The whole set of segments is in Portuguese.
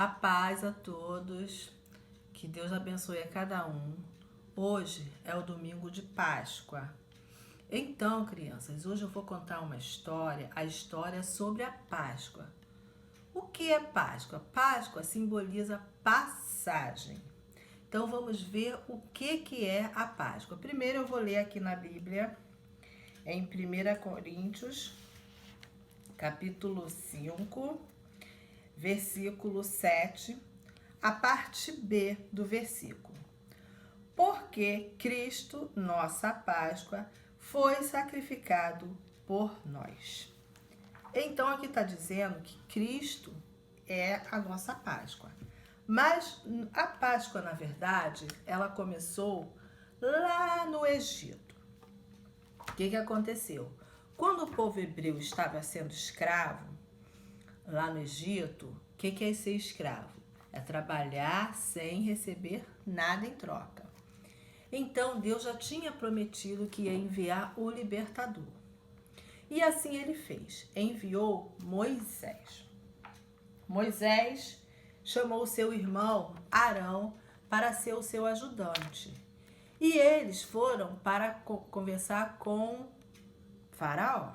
A paz a todos, que Deus abençoe a cada um. Hoje é o domingo de Páscoa. Então, crianças, hoje eu vou contar uma história, a história sobre a Páscoa. O que é Páscoa? Páscoa simboliza passagem. Então, vamos ver o que é a Páscoa. Primeiro eu vou ler aqui na Bíblia, em 1 Coríntios, capítulo 5, versículo 7, a parte B do versículo. Porque Cristo, nossa Páscoa, foi sacrificado por nós. Então, aqui está dizendo que Cristo é a nossa Páscoa. Mas a Páscoa, na verdade, ela começou lá no Egito. O que aconteceu? Quando o povo hebreu estava sendo escravo, lá no Egito, o que é ser escravo? É trabalhar sem receber nada em troca. Então, Deus já tinha prometido que ia enviar o libertador. E assim ele fez. Enviou Moisés. Moisés chamou seu irmão Arão para ser o seu ajudante. E eles foram para conversar com Faraó.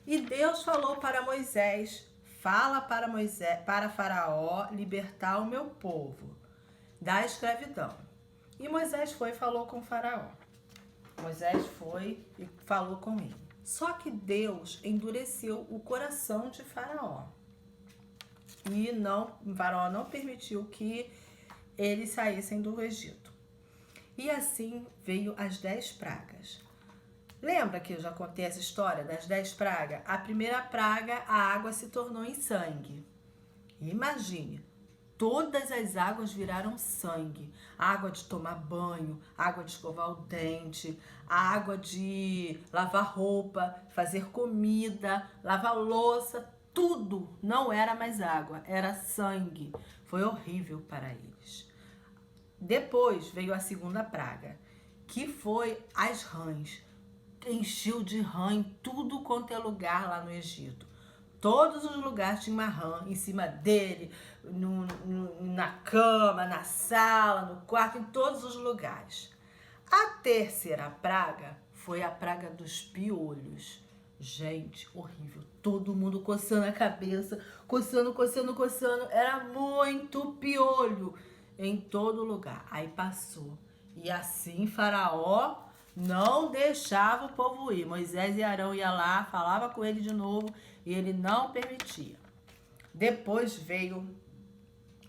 E Deus falou para Moisés: fala para Faraó libertar o meu povo da escravidão. E Moisés foi e falou com Faraó. Moisés foi e falou com ele. Só que Deus endureceu o coração de Faraó. E Faraó não permitiu que eles saíssem do Egito. E assim veio as 10 pragas. Lembra que eu já contei essa história das 10 pragas? A primeira praga, a água se tornou em sangue. Imagine, todas as águas viraram sangue. Água de tomar banho, água de escovar o dente, água de lavar roupa, fazer comida, lavar louça, tudo não era mais água, era sangue. Foi horrível para eles. Depois veio a segunda praga, que foi as rãs. Encheu de rã em tudo quanto é lugar lá no Egito. Todos os lugares tinha uma rã em cima dele, na cama, na sala, no quarto, em todos os lugares. A terceira praga foi a praga dos piolhos. Gente, horrível. Todo mundo coçando a cabeça, coçando. Era muito piolho em todo lugar. Aí passou. E assim Faraó não deixava o povo ir. Moisés e Arão iam lá, falava com ele de novo e ele não permitia. Depois veio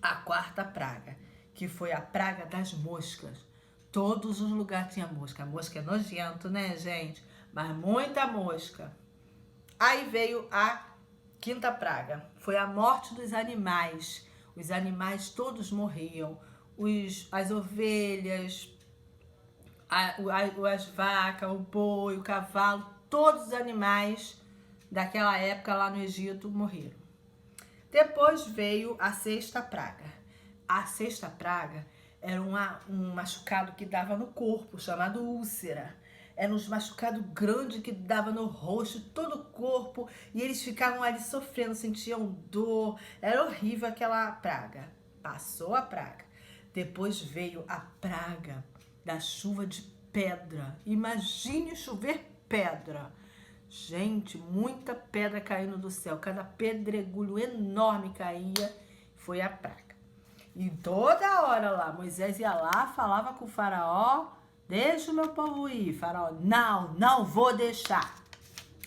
a quarta praga, que foi a praga das moscas. Todos os lugares tinha mosca. A mosca é nojento, né, gente? Mas muita mosca. Aí veio a quinta praga. Foi a morte dos animais. Os animais todos morriam. As ovelhas, as vacas, o boi, o cavalo, todos os animais daquela época lá no Egito morreram. Depois veio a sexta praga. A sexta praga era um machucado que dava no corpo, chamado úlcera. Era um machucado grande que dava no rosto, todo o corpo, e eles ficavam ali sofrendo, sentiam dor. Era horrível aquela praga. Passou a praga. Depois veio a praga da chuva de pedra. Imagine chover pedra. Gente, muita pedra caindo do céu. Cada pedregulho enorme caía. Foi a praga. E toda hora lá, Moisés ia lá, falava com o Faraó: deixa o meu povo ir. Faraó: não vou deixar.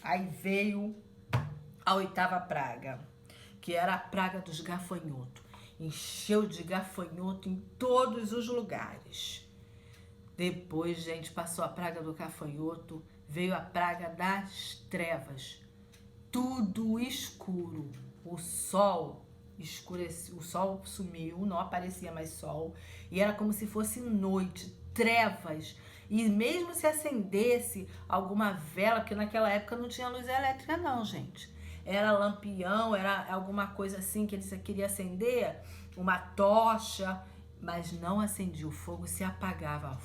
Aí veio a oitava praga, que era a praga dos gafanhotos. Encheu de gafanhoto em todos os lugares. Depois, gente, passou a praga do gafanhoto, veio a praga das trevas. Tudo escuro. O sol escureceu, o sol sumiu, não aparecia mais sol. E era como se fosse noite, trevas. E mesmo se acendesse alguma vela, porque naquela época não tinha luz elétrica não, gente. Era lampião, era alguma coisa assim que eles queriam acender, uma tocha, mas não acendia, o fogo se apagava,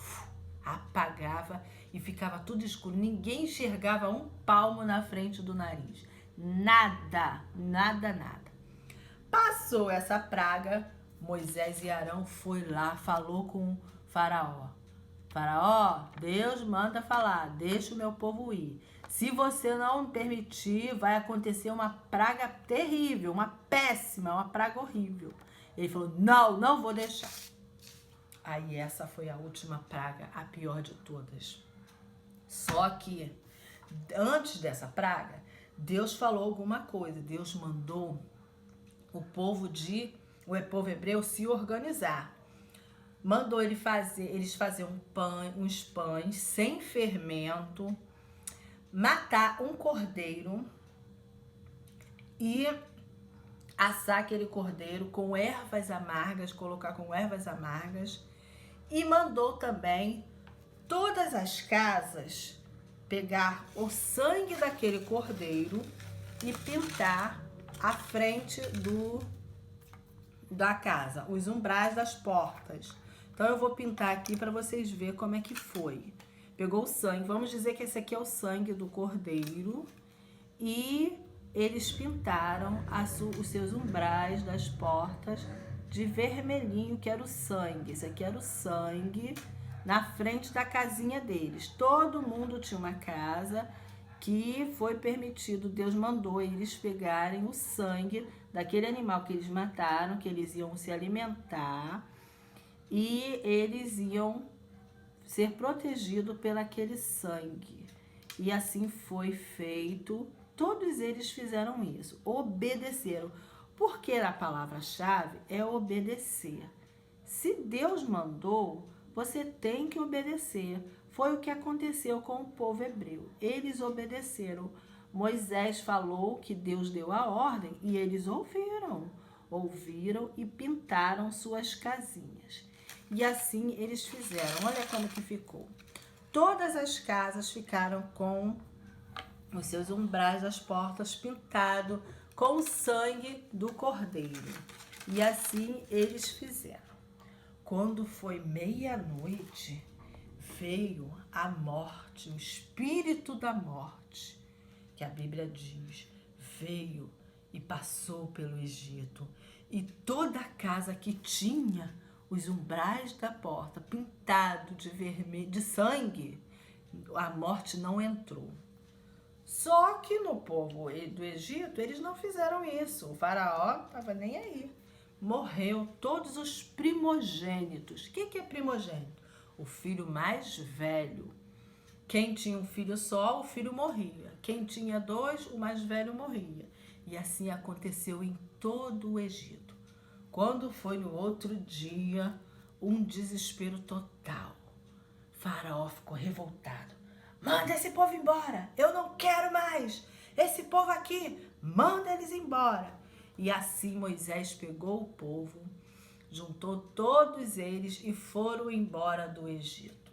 apagava e ficava tudo escuro. Ninguém enxergava um palmo na frente do nariz. Nada. Passou essa praga, Moisés e Arão foi lá, falou com o Faraó. Faraó, Deus manda falar, deixa o meu povo ir. Se você não permitir, vai acontecer uma praga terrível, uma péssima, uma praga horrível. Ele falou, não vou deixar. Aí essa foi a última praga, a pior de todas. Só que, antes dessa praga, Deus falou alguma coisa. Deus mandou o povo hebreu se organizar. Mandou eles fazer uns pães sem fermento, matar um cordeiro e assar aquele cordeiro com ervas amargas, colocar com ervas amargas. E mandou também todas as casas pegar o sangue daquele cordeiro e pintar a frente da casa, os umbrais das portas. Então eu vou pintar aqui para vocês verem como é que foi. Pegou o sangue, vamos dizer que esse aqui é o sangue do cordeiro, e eles pintaram os seus umbrais das portas de vermelhinho, que era o sangue. Esse aqui era o sangue na frente da casinha deles. Todo mundo tinha uma casa que foi permitido, Deus mandou eles pegarem o sangue daquele animal que eles mataram, que eles iam se alimentar, e eles iam ser protegidos pelo aquele sangue. E assim foi feito. Todos eles fizeram isso, obedeceram. Porque a palavra-chave é obedecer. Se Deus mandou, você tem que obedecer. Foi o que aconteceu com o povo hebreu. Eles obedeceram. Moisés falou que Deus deu a ordem e eles ouviram e pintaram suas casinhas. E assim eles fizeram. Olha como que ficou. Todas as casas ficaram com os seus umbrais das portas pintados com o sangue do cordeiro. E assim eles fizeram. Quando foi meia-noite, veio a morte, o espírito da morte, que a Bíblia diz, veio e passou pelo Egito. E toda a casa que tinha os umbrais da porta pintado de vermelho, de sangue, a morte não entrou. Só que no povo do Egito, eles não fizeram isso. O faraó não estava nem aí. Morreu todos os primogênitos. O que é primogênito? O filho mais velho. Quem tinha um filho só, o filho morria. Quem tinha dois, o mais velho morria. E assim aconteceu em todo o Egito. Quando foi no outro dia, um desespero total. O faraó ficou revoltado. Manda esse povo embora, eu não quero mais. Esse povo aqui, manda eles embora. E assim Moisés pegou o povo, juntou todos eles e foram embora do Egito.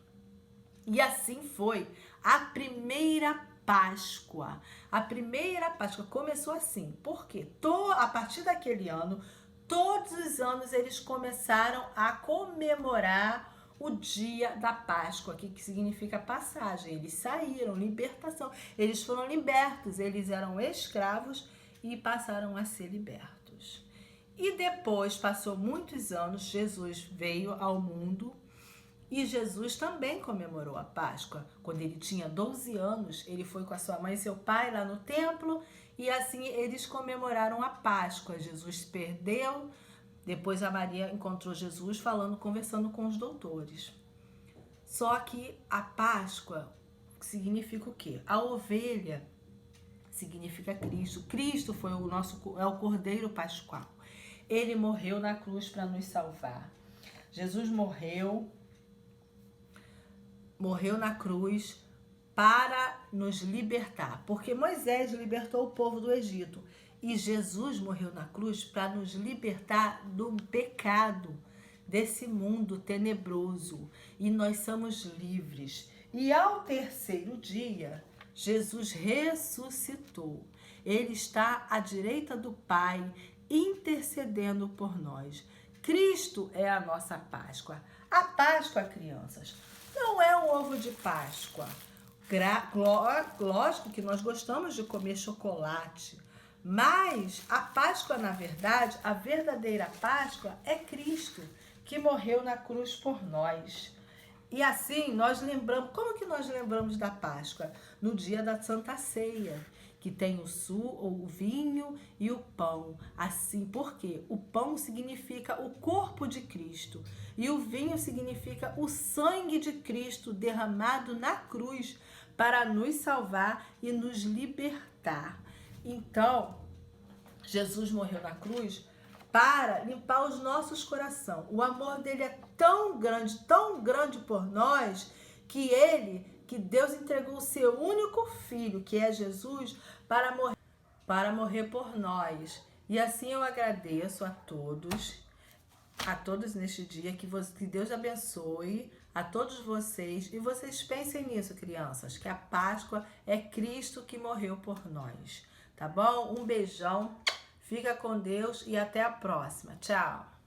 E assim foi a primeira Páscoa. A primeira Páscoa começou assim, porque a partir daquele ano, todos os anos eles começaram a comemorar o dia da Páscoa, que significa passagem. Eles saíram, libertação. Eles foram libertos, eles eram escravos e passaram a ser libertos. E depois, passou muitos anos, Jesus veio ao mundo e Jesus também comemorou a Páscoa. Quando ele tinha 12 anos, ele foi com a sua mãe e seu pai lá no templo e assim eles comemoraram a Páscoa. Jesus perdeu. Depois a Maria encontrou Jesus conversando com os doutores. Só que a Páscoa significa o quê? A ovelha significa Cristo. Cristo é o Cordeiro Pascual. Ele morreu na cruz para nos salvar. Jesus morreu na cruz para nos libertar. Porque Moisés libertou o povo do Egito. E Jesus morreu na cruz para nos libertar do pecado, desse mundo tenebroso. E nós somos livres. E ao terceiro dia, Jesus ressuscitou. Ele está à direita do Pai, intercedendo por nós. Cristo é a nossa Páscoa. A Páscoa, crianças, não é um ovo de Páscoa. Lógico que nós gostamos de comer chocolate, Mas a Páscoa, na verdade, a verdadeira Páscoa é Cristo, que morreu na cruz por nós. E assim nós lembramos, como que nós lembramos da Páscoa? No dia da Santa Ceia, que tem o vinho e o pão. Assim, por quê? O pão significa o corpo de Cristo e o vinho significa o sangue de Cristo derramado na cruz para nos salvar e nos libertar. Então, Jesus morreu na cruz para limpar os nossos corações. O amor dele é tão grande por nós, que Deus entregou o seu único filho, que é Jesus, para morrer por nós. E assim eu agradeço a todos neste dia, que Deus abençoe a todos vocês. E vocês pensem nisso, crianças, que a Páscoa é Cristo que morreu por nós. Tá bom? Um beijão. Fica com Deus e até a próxima. Tchau!